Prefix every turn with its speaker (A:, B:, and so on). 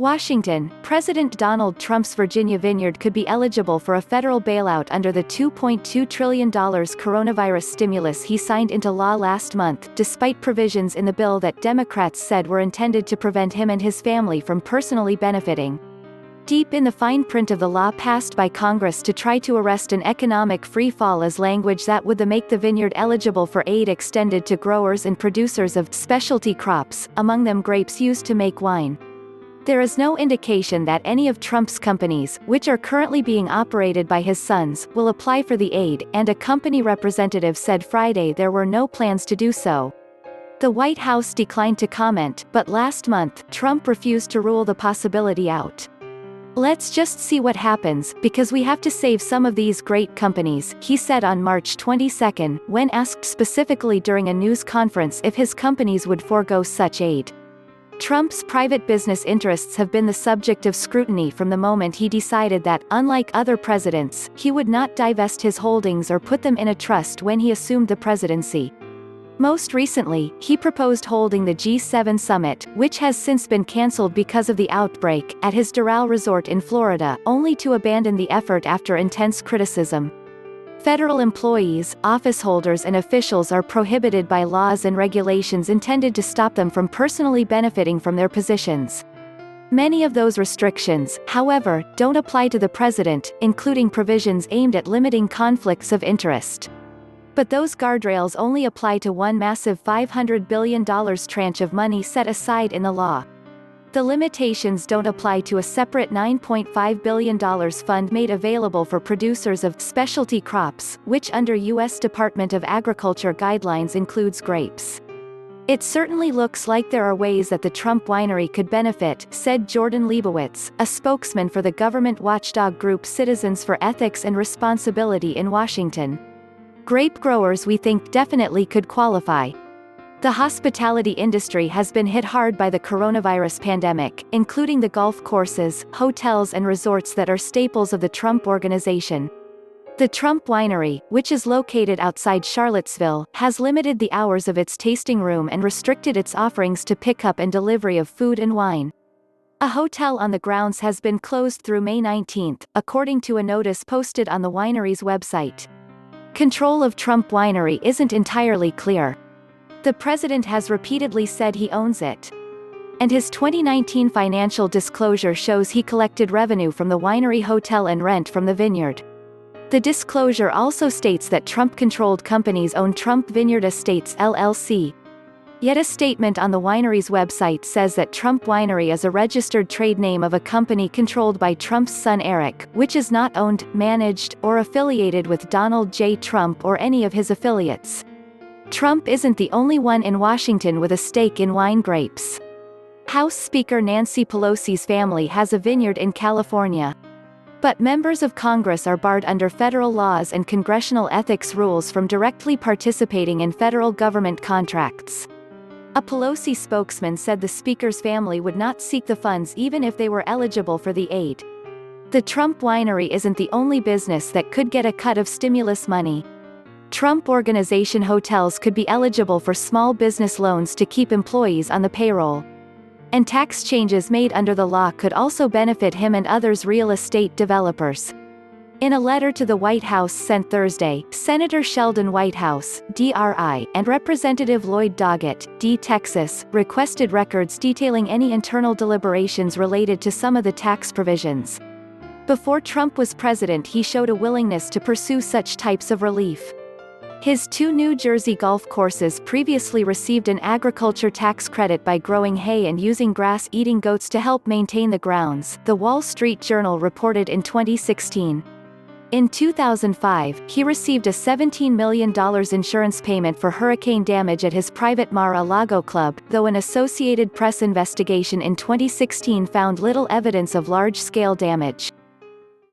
A: Washington, President Donald Trump's Virginia vineyard could be eligible for a federal bailout under the $2.2 trillion coronavirus stimulus he signed into law last month, despite provisions in the bill that Democrats said were intended to prevent him and his family from personally benefiting. Deep in the fine print of the law passed by Congress to try to arrest an economic free fall is language that would make the vineyard eligible for aid extended to growers and producers of specialty crops, among them grapes used to make wine. There is no indication that any of Trump's companies, which are currently being operated by his sons, will apply for the aid, and a company representative said Friday there were no plans to do so. The White House declined to comment, but last month, Trump refused to rule the possibility out. "Let's just see what happens, because we have to save some of these great companies," he said on March 22, when asked specifically during a news conference if his companies would forego such aid. Trump's private business interests have been the subject of scrutiny from the moment he decided that, unlike other presidents, he would not divest his holdings or put them in a trust when he assumed the presidency. Most recently, he proposed holding the G7 summit, which has since been cancelled because of the outbreak, at his Doral resort in Florida, only to abandon the effort after intense criticism. Federal employees, office holders and officials are prohibited by laws and regulations intended to stop them from personally benefiting from their positions. Many of those restrictions, however, don't apply to the president, including provisions aimed at limiting conflicts of interest. But those guardrails only apply to one massive $500 billion tranche of money set aside in the law. The limitations don't apply to a separate $9.5 billion fund made available for producers of specialty crops, which under U.S. Department of Agriculture guidelines includes grapes. "It certainly looks like there are ways that the Trump winery could benefit," said Jordan Leibowitz, a spokesman for the government watchdog group Citizens for Ethics and Responsibility in Washington. "Grape growers we think definitely could qualify. The hospitality industry has been hit hard by the coronavirus pandemic, including the golf courses, hotels and resorts that are staples of the Trump Organization. The Trump Winery, which is located outside Charlottesville, has limited the hours of its tasting room and restricted its offerings to pickup and delivery of food and wine. A hotel on the grounds has been closed through May 19, according to a notice posted on the winery's website. Control of Trump Winery isn't entirely clear. The president has repeatedly said he owns it. And his 2019 financial disclosure shows he collected revenue from the winery, hotel and rent from the vineyard. The disclosure also states that Trump-controlled companies own Trump Vineyard Estates LLC. Yet a statement on the winery's website says that Trump Winery is a registered trade name of a company controlled by Trump's son Eric, which is not owned, managed, or affiliated with Donald J. Trump or any of his affiliates. Trump isn't the only one in Washington with a stake in wine grapes. House Speaker Nancy Pelosi's family has a vineyard in California. But members of Congress are barred under federal laws and congressional ethics rules from directly participating in federal government contracts. A Pelosi spokesman said the Speaker's family would not seek the funds even if they were eligible for the aid. The Trump Winery isn't the only business that could get a cut of stimulus money. Trump Organization hotels could be eligible for small business loans to keep employees on the payroll. And tax changes made under the law could also benefit him and others real estate developers. In a letter to the White House sent Thursday, Senator Sheldon Whitehouse, DRI, and Representative Lloyd Doggett, D. Texas, requested records detailing any internal deliberations related to some of the tax provisions. Before Trump was president, he showed a willingness to pursue such types of relief. His two New Jersey golf courses previously received an agriculture tax credit by growing hay and using grass-eating goats to help maintain the grounds, The Wall Street Journal reported in 2016. In 2005, he received a $17 million insurance payment for hurricane damage at his private Mar-a-Lago club, though an Associated Press investigation in 2016 found little evidence of large-scale damage.